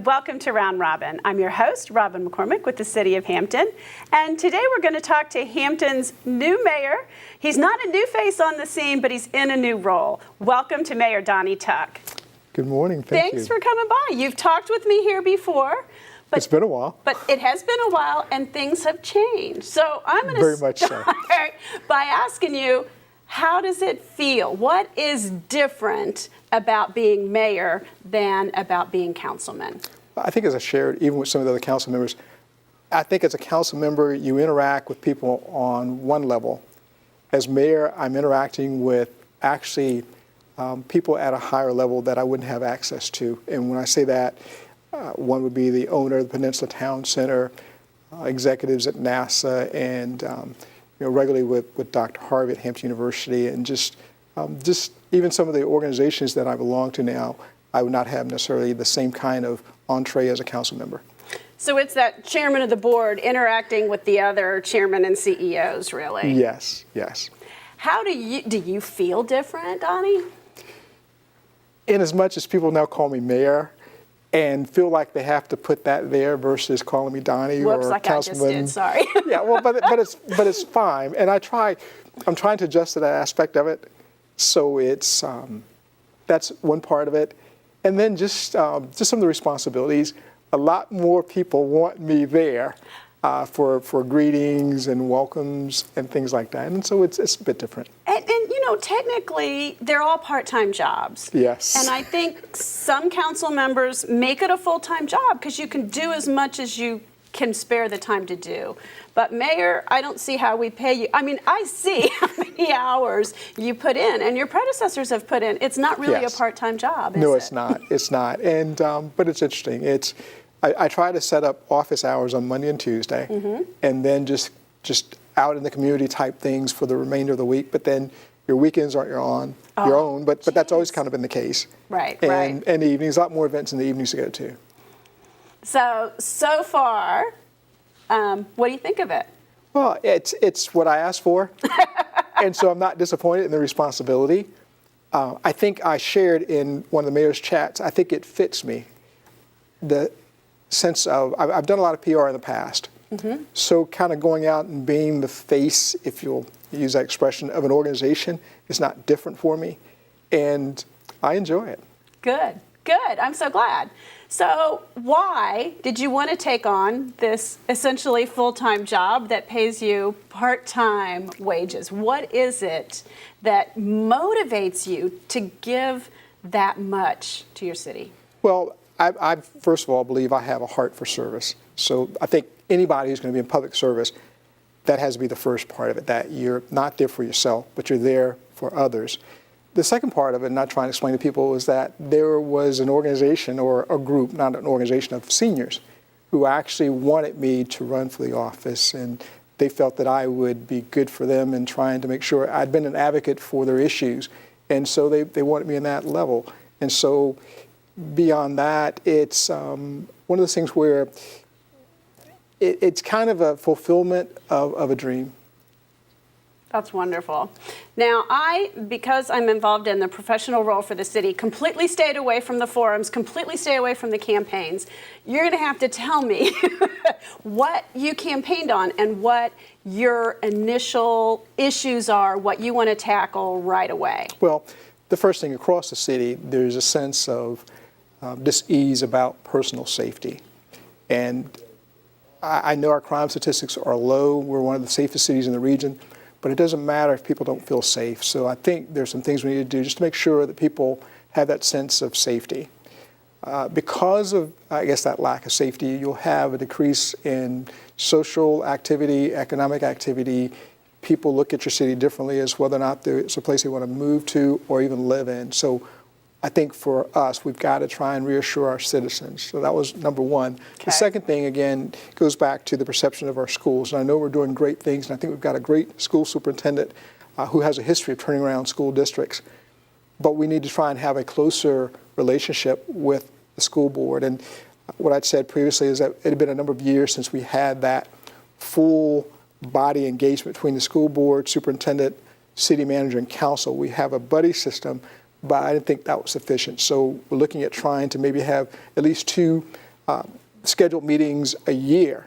and welcome to Round Robin. I'm your host, Robin McCormick with the City of Hampton, and today we're going to talk to Hampton's new mayor. He's not a new face on the scene, but he's in a new role. Welcome to Mayor Donnie Tuck. Good morning. Thanks for coming by. You've talked with me here before. But, it's been a while. But it has been a while, and things have changed. So I'm going to start by asking you, how does it feel? What is different about being mayor than about being councilman? I think, as I shared, even with some of the other council members, I think as a council member, you interact with people on one level. As mayor, I'm interacting with actually people at a higher level that I wouldn't have access to. And when I say that, one would be the owner of the Peninsula Town Center, executives at NASA, and regularly with Dr. Harvey at Hampton University, and just even some of the organizations that I belong to now, I would not have necessarily the same kind of entree as a council member. So it's that chairman of the board interacting with the other chairmen and CEOs, really? Yes, yes. How do you feel different, Donnie? In as much as people now call me mayor and feel like they have to put that there versus calling me Donnie or like councilman. I just did, sorry. Yeah, well, but it's fine, and I'm trying to adjust to that aspect of it. So it's that's one part of it, and then just some of the responsibilities. A lot more people want me there for greetings and welcomes and things like that, and so it's a bit different. And technically, they're all part-time jobs. Yes. And I think some council members make it a full-time job because you can do as much as you can spare the time to do. But mayor, I don't see how we pay you. I mean, I see how many hours you put in and your predecessors have put in. It's not really a part-time job, is it? No, it's not. It's not. And but it's interesting. I try to set up office hours on Monday and Tuesday, and then just out in the community type things for the remainder of the week. But then your weekends aren't your own. But that's always kind of been the case. Right. And the evenings, a lot more events in the evenings to go to. So far, what do you think of it? Well, it's what I asked for, and so I'm not disappointed in the responsibility. I think I shared in one of the mayor's chats, I think it fits me. The sense of, I've done a lot of PR in the past, so kind of going out and being the face, if you'll use that expression, of an organization is not different for me, and I enjoy it. Good. I'm so glad. So why did you want to take on this essentially full-time job that pays you part-time wages? What is it that motivates you to give that much to your city? Well, I first of all believe I have a heart for service. So I think anybody who's going to be in public service, that has to be the first part of it, that you're not there for yourself, but you're there for others. The second part of it, not trying to explain to people, is that there was an organization or a group, not an organization, of seniors who actually wanted me to run for the office, and they felt that I would be good for them in trying to make sure I'd been an advocate for their issues, and so they wanted me in that level. And so beyond that, it's one of those things where it's kind of a fulfillment of a dream. That's wonderful. Now, because I'm involved in the professional role for the city, completely stayed away from the forums, completely stay away from the campaigns. You're going to have to tell me what you campaigned on and what your initial issues are, what you want to tackle right away. Well, the first thing, across the city, there's a sense of dis-ease about personal safety. And I know our crime statistics are low. We're one of the safest cities in the region. But it doesn't matter if people don't feel safe. So I think there's some things we need to do just to make sure that people have that sense of safety. Because of, I guess, that lack of safety, you'll have a decrease in social activity, economic activity. People look at your city differently as whether or not it's a place they want to move to or even live in. So I think for us, we've got to try and reassure our citizens. So that was number one. Okay. The second thing, again, goes back to the perception of our schools. And I know we're doing great things, and I think we've got a great school superintendent who has a history of turning around school districts. But we need to try and have a closer relationship with the school board. And what I'd said previously is that it had been a number of years since we had that full body engagement between the school board, superintendent, city manager, and council. We have a buddy system, but I didn't think that was sufficient. So we're looking at trying to maybe have at least two scheduled meetings a year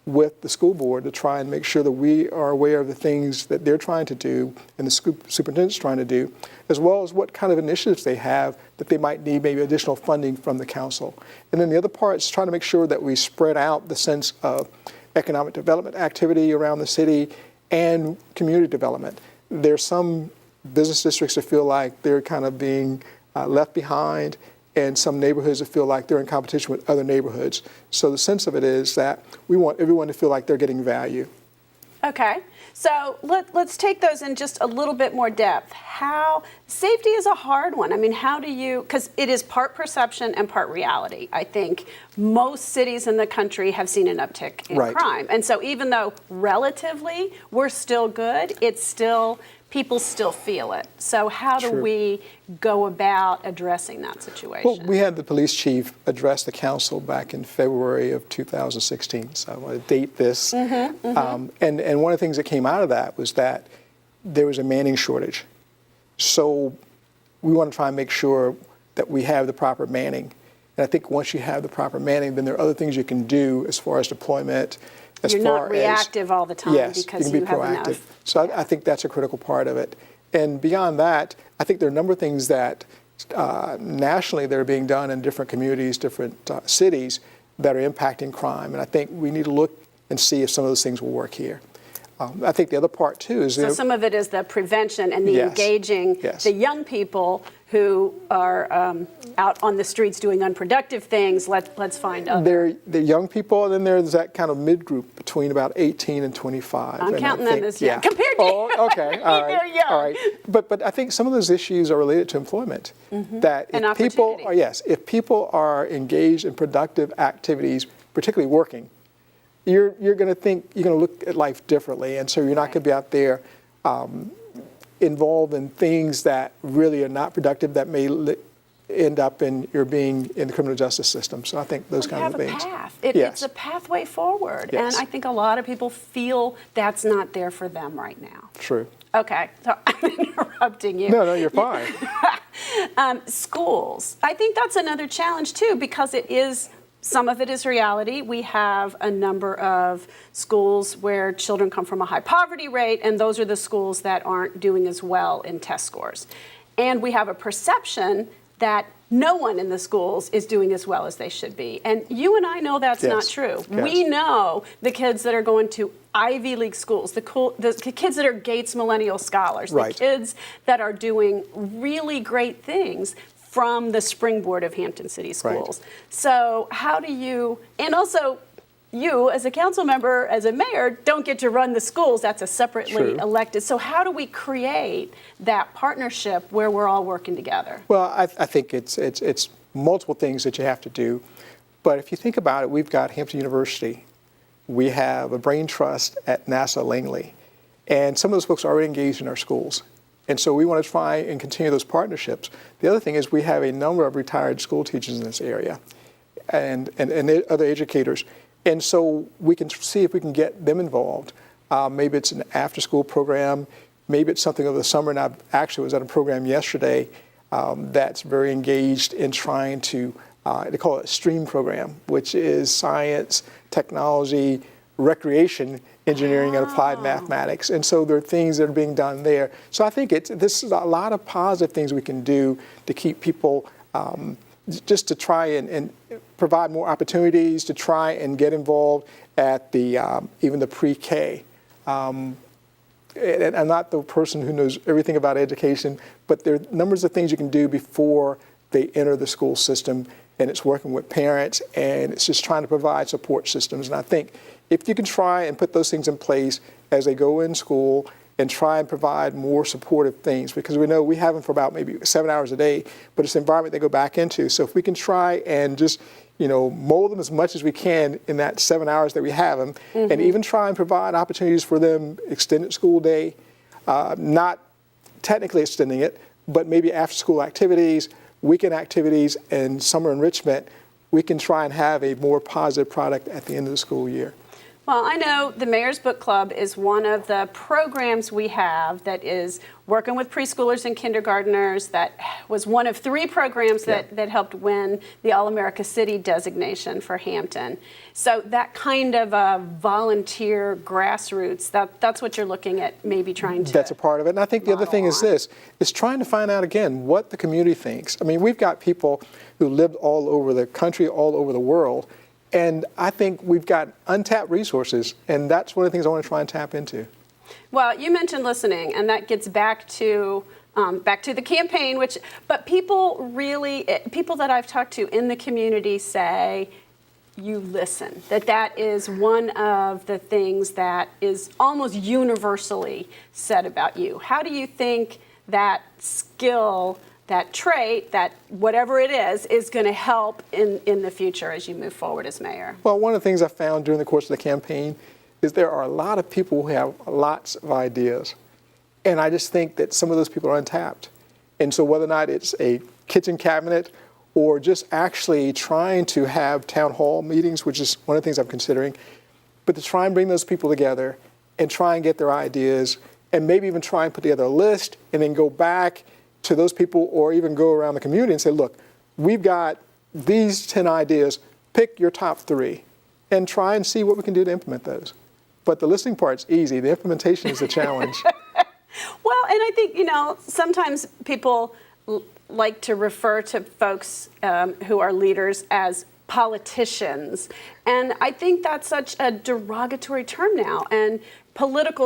with the school board to try and make sure that we are aware of the things that they're trying to do and the superintendent's trying to do, as well as what kind of initiatives they have that they might need maybe additional funding from the council. And then the other part is trying to make sure that we spread out the sense of economic development activity around the city and community development. There's some business districts that feel like they're kind of being left behind, and some neighborhoods that feel like they're in competition with other neighborhoods. So the sense of it is that we want everyone to feel like they're getting value. Okay, so let's take those in just a little bit more depth. How safety is a hard one. I mean, how do you, because it is part perception and part reality. I think most cities in the country have seen an uptick in crime. And so even though relatively we're still good, it's still, people still feel it. So how do we go about addressing that situation? Well, we had the police chief address the council back in February of 2016, so I want to date this. And one of the things that came out of that was that there was a manning shortage. So we want to try and make sure that we have the proper manning. And I think once you have the proper manning, then there are other things you can do as far as deployment. You're not reactive all the time because you have proactive. Enough. So I think that's a critical part of it. And beyond that, I think there are a number of things that nationally that are being done in different communities, different cities that are impacting crime. And I think we need to look and see if some of those things will work here. I think the other part too is so some of it is the prevention and the engaging the young people who are out on the streets doing unproductive things. Let's find other. They're young people, and then there's that kind of mid group between about 18 and 25. I'm counting them as young compared to you. Okay, all right, very young. All right. But I think some of those issues are related to employment. That if people are if people are engaged in productive activities, particularly working, you're going to look at life differently, and so you're not going to be out there involved in things that really are not productive that may end up in your being in the criminal justice system. So I think those kind of things. Path. It's a pathway forward, and I think a lot of people feel that's not there for them right now. True. Okay, so I'm interrupting you. No, you're fine. Schools. I think that's another challenge too, because some of it is reality. We have a number of schools where children come from a high poverty rate, and those are the schools that aren't doing as well in test scores. And we have a perception that no one in the schools is doing as well as they should be. And you and I know that's not true. Yes. We know the kids that are going to Ivy League schools, the kids that are Gates Millennial Scholars, the kids that are doing really great things from the springboard of Hampton City Schools. So how do you, and also you as a council member, as a mayor, don't get to run the schools. That's a separately elected. So how do we create that partnership where we're all working together? Well, I think it's multiple things that you have to do. But if you think about it, we've got Hampton University. We have a brain trust at NASA Langley. And some of those folks are already engaged in our schools. And so we want to try and continue those partnerships. The other thing is we have a number of retired school teachers in this area and other educators. And so we can see if we can get them involved. Maybe it's an after-school program. Maybe it's something over the summer. And I actually was at a program yesterday that's very engaged in trying to, they call it a STREAM program, which is science, technology, recreation, engineering, and applied mathematics. And so there are things that are being done there. So I think this is a lot of positive things we can do to keep people, just to try and provide more opportunities, to try and get involved at the even the pre-K. And I'm not the person who knows everything about education, but there are numbers of things you can do before they enter the school system, and it's working with parents, and it's just trying to provide support systems. And I think if you can try and put those things in place as they go in school and try and provide more supportive things, because we know we have them for about maybe 7 hours a day, but it's the environment they go back into. So if we can try and just, mold them as much as we can in that 7 hours that we have them, and even try and provide opportunities for them, extended school day, not technically extending it, but maybe after school activities, weekend activities, and summer enrichment, we can try and have a more positive product at the end of the school year. Well, I know the Mayor's Book Club is one of the programs we have that is working with preschoolers and kindergartners. That was one of 3 programs that helped win the All-America City designation for Hampton. So that kind of volunteer grassroots, that's what you're looking at maybe trying to That's a part of it. And I think the other thing is this, is trying to find out, again, what the community thinks. I mean, we've got people who lived all over the country, all over the world, and I think we've got untapped resources, and that's one of the things I want to try and tap into. Well, you mentioned listening, and that gets back to the campaign. But people that I've talked to in the community say you listen. That is one of the things that is almost universally said about you. How do you think that skill, that trait, that whatever it is going to help in the future as you move forward as mayor? Well, one of the things I found during the course of the campaign is there are a lot of people who have lots of ideas. And I just think that some of those people are untapped. And so whether or not it's a kitchen cabinet or just actually trying to have town hall meetings, which is one of the things I'm considering, but to try and bring those people together and try and get their ideas and maybe even try and put together a list and then go back to those people or even go around the community and say, look, we've got these 10 ideas, pick your top 3 and try and see what we can do to implement those. But the listening part's easy. The implementation is the challenge. Well, and I think, sometimes people like to refer to folks who are leaders as politicians. And I think that's such a derogatory term now. And public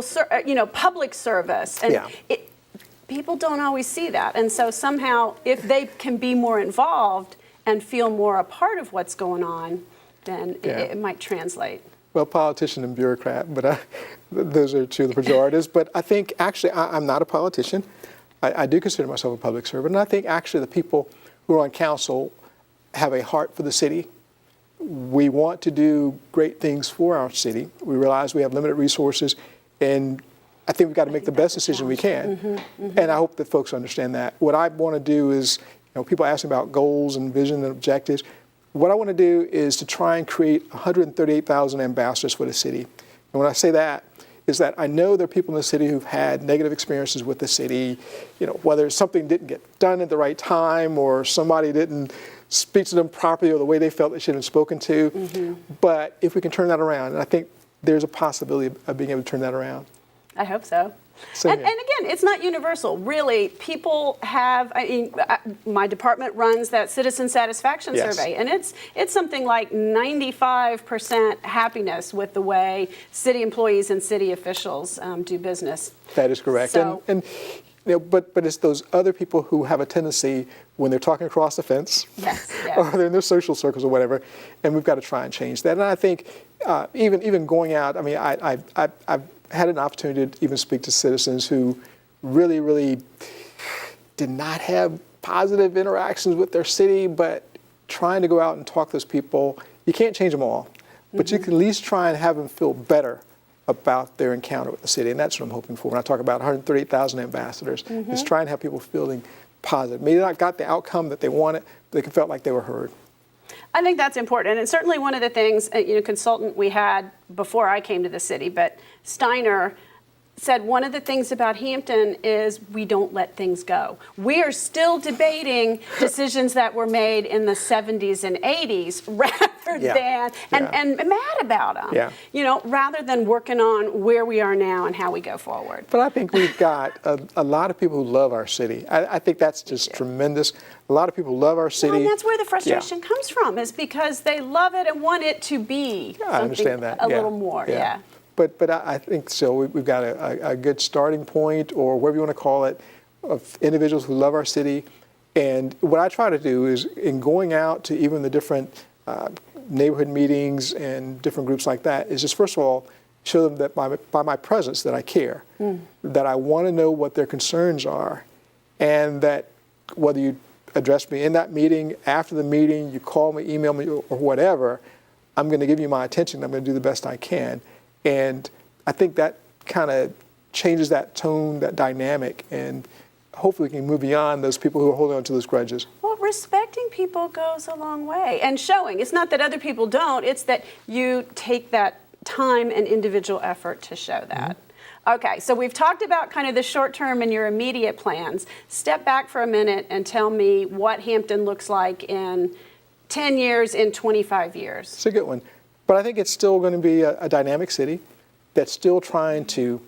service. And people don't always see that. And so somehow, if they can be more involved and feel more a part of what's going on, then it might translate. Well, politician and bureaucrat, but those are 2 of the pejoratives. But I think actually I'm not a politician. I do consider myself a public servant. And I think actually the people who are on council have a heart for the city. We want to do great things for our city. We realize we have limited resources, and I think we've got to make the best decision we can. And I hope that folks understand that. What I want to do is, people ask me about goals and vision and objectives. What I want to do is to try and create 138,000 ambassadors for the city. And when I say that, is that I know there are people in the city who've had negative experiences with the city, whether something didn't get done at the right time or somebody didn't speak to them properly or the way they felt they should have been spoken to. But if we can turn that around, and I think there's a possibility of being able to turn that around. I hope so. And again, it's not universal. Really, people have, my department runs that citizen satisfaction survey, and it's something like 95% happiness with the way city employees and city officials do business. That is correct. So, but it's those other people who have a tendency when they're talking across the fence or they're in their social circles or whatever, and we've got to try and change that. And I think even going out, I've had an opportunity to even speak to citizens who really, really did not have positive interactions with their city, but trying to go out and talk to those people, you can't change them all, but you can at least try and have them feel better about their encounter with the city, and that's what I'm hoping for. When I talk about 138,000 ambassadors, is try and have people feeling positive. Maybe not got the outcome that they wanted, but they felt like they were heard. I think that's important, and it's certainly one of the things, consultant we had before I came to the city, but Steiner said one of the things about Hampton is we don't let things go. We are still debating decisions that were made in the 70s and 80s rather than, and mad about them, rather than working on where we are now and how we go forward. But I think we've got a lot of people who love our city. I think that's just tremendous. A lot of people love our city. Well, and that's where the frustration comes from, is because they love it and want it to be I understand that. a little more, But I think so. We've got a good starting point, or whatever you want to call it, of individuals who love our city. And what I try to do is, in going out to even the different neighborhood meetings and different groups like that, is just first of all show them that by my presence that I care, that I want to know what their concerns are, and that whether you address me in that meeting, after the meeting, you call me, email me, or whatever, I'm going to give you my attention. I'm going to do the best I can. And I think that kind of changes that tone, that dynamic, and hopefully we can move beyond those people who are holding on to those grudges. Well, respecting people goes a long way, and showing. It's not that other people don't, it's that you take that time and individual effort to show that. Okay, so we've talked about kind of the short term and your immediate plans. Step back for a minute and tell me what Hampton looks like in 10 years, in 25 years. It's a good one. But I think it's still going to be a dynamic city that's still trying to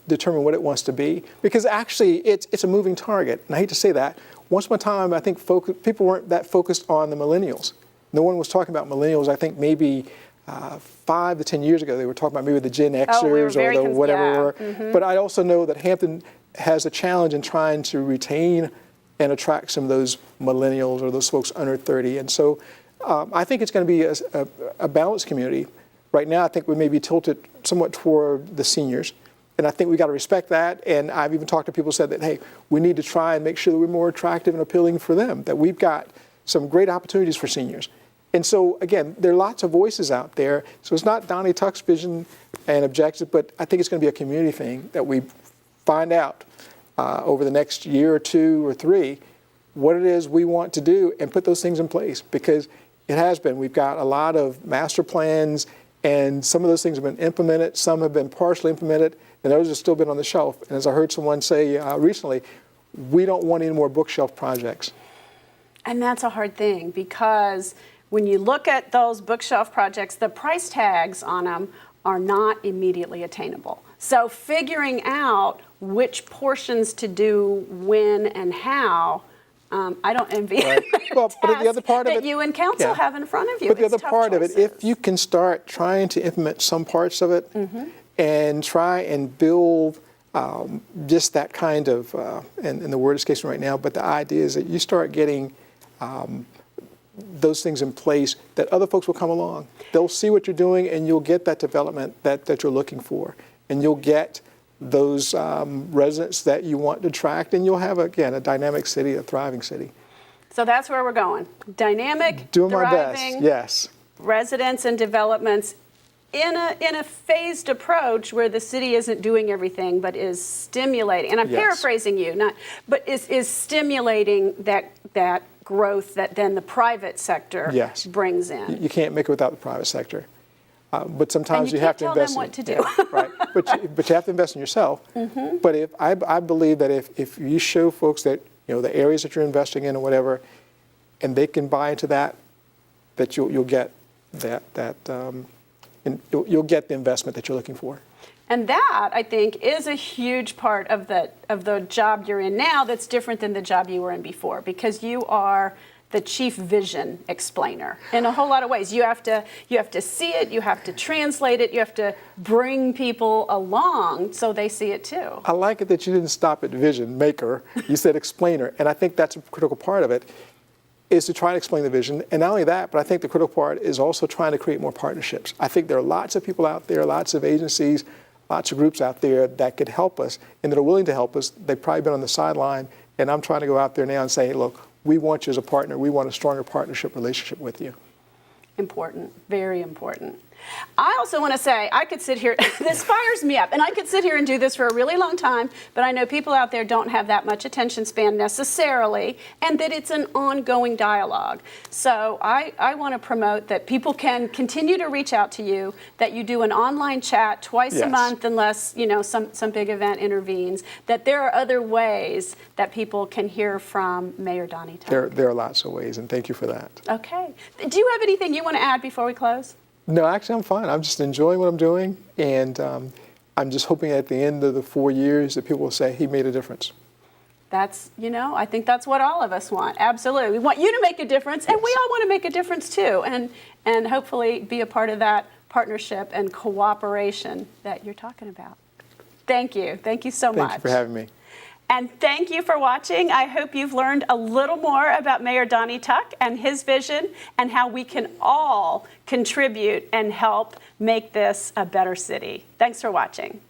determine what it wants to be. Because actually, it's a moving target. And I hate to say that. Once upon a time, I think people weren't that focused on the millennials. No one was talking about millennials. I think maybe 5 to 10 years ago, they were talking about maybe the Gen Xers or the whatever. But I also know that Hampton has a challenge in trying to retain and attract some of those millennials or those folks under 30. And so I think it's going to be a balanced community. Right now, I think we may be tilted somewhat toward the seniors. And I think we got to respect that. And I've even talked to people who said that, hey, we need to try and make sure that we're more attractive and appealing for them, that we've got some great opportunities for seniors. And so, again, there are lots of voices out there. So it's not Donnie Tuck's vision and objective, but I think it's going to be a community thing that we find out over the next year or 2 or 3 what it is we want to do and put those things in place, because it has been. We've got a lot of master plans, and some of those things have been implemented. Some have been partially implemented, and those have still been on the shelf. And as I heard someone say recently, we don't want any more bookshelf projects. And that's a hard thing, because when you look at those bookshelf projects, the price tags on them are not immediately attainable. So figuring out which portions to do when and how, I don't envy right. Well, but the other part of that it, you and council have in front of you. But the It's other tough part of it, if choices. you can start trying to implement some parts of it and try and build just that kind of, and the word escapes me right now, but the idea is that you start getting those things in place, that other folks will come along. They'll see what you're doing, and you'll get that development that you're looking for. And you'll get those residents that you want to attract, and you'll have, again, a dynamic city, a thriving city. So that's where we're going. Dynamic, Doing my thriving, best, yes. residents and developments in a phased approach where the city isn't doing everything but is stimulating, and I'm Yes. paraphrasing you, but is stimulating that growth that then the private sector Yes. brings in. You can't make it without the private sector. But sometimes And you have can't to tell invest them in what to do. Yeah, right. But you have to invest in yourself. But if I believe that if you show folks that, the areas that you're investing in or whatever, and they can buy into that you'll get you'll get the investment that you're looking for. And that, I think, is a huge part of the job you're in now that's different than the job you were in before, because you are the chief vision explainer in a whole lot of ways. You have to see it, you have to translate it, you have to bring people along so they see it too. I like it that you didn't stop at vision maker. You said explainer, and I think that's a critical part of it, is to try to explain the vision. And not only that, but I think the critical part is also trying to create more partnerships. I think there are lots of people out there, lots of agencies, lots of groups out there that could help us and that are willing to help us. They've probably been on the sideline, and I'm trying to go out there now and say, hey, look, we want you as a partner. We want a stronger partnership relationship with you. Important, very important. I also want to say, I could sit here, this fires me up, and I could sit here and do this for a really long time, but I know people out there don't have that much attention span necessarily, and that it's an ongoing dialogue. So I want to promote that people can continue to reach out to you, that you do an online chat twice a Yes. month, unless, some big event intervenes, that there are other ways that people can hear from Mayor Donnie Tuck. There are lots of ways, and thank you for that. Okay. Do you have anything you want to add before we close? No, actually, I'm fine. I'm just enjoying what I'm doing, and I'm just hoping at the end of the 4 years that people will say, he made a difference. That's, I think that's what all of us want. Absolutely. We want you to make a difference, and we all want to make a difference too, and hopefully be a part of that partnership and cooperation that you're talking about. Thank you. Thank you so much. Thank you for having me. And thank you for watching. I hope you've learned a little more about Mayor Donnie Tuck and his vision, and how we can all contribute and help make this a better city. Thanks for watching.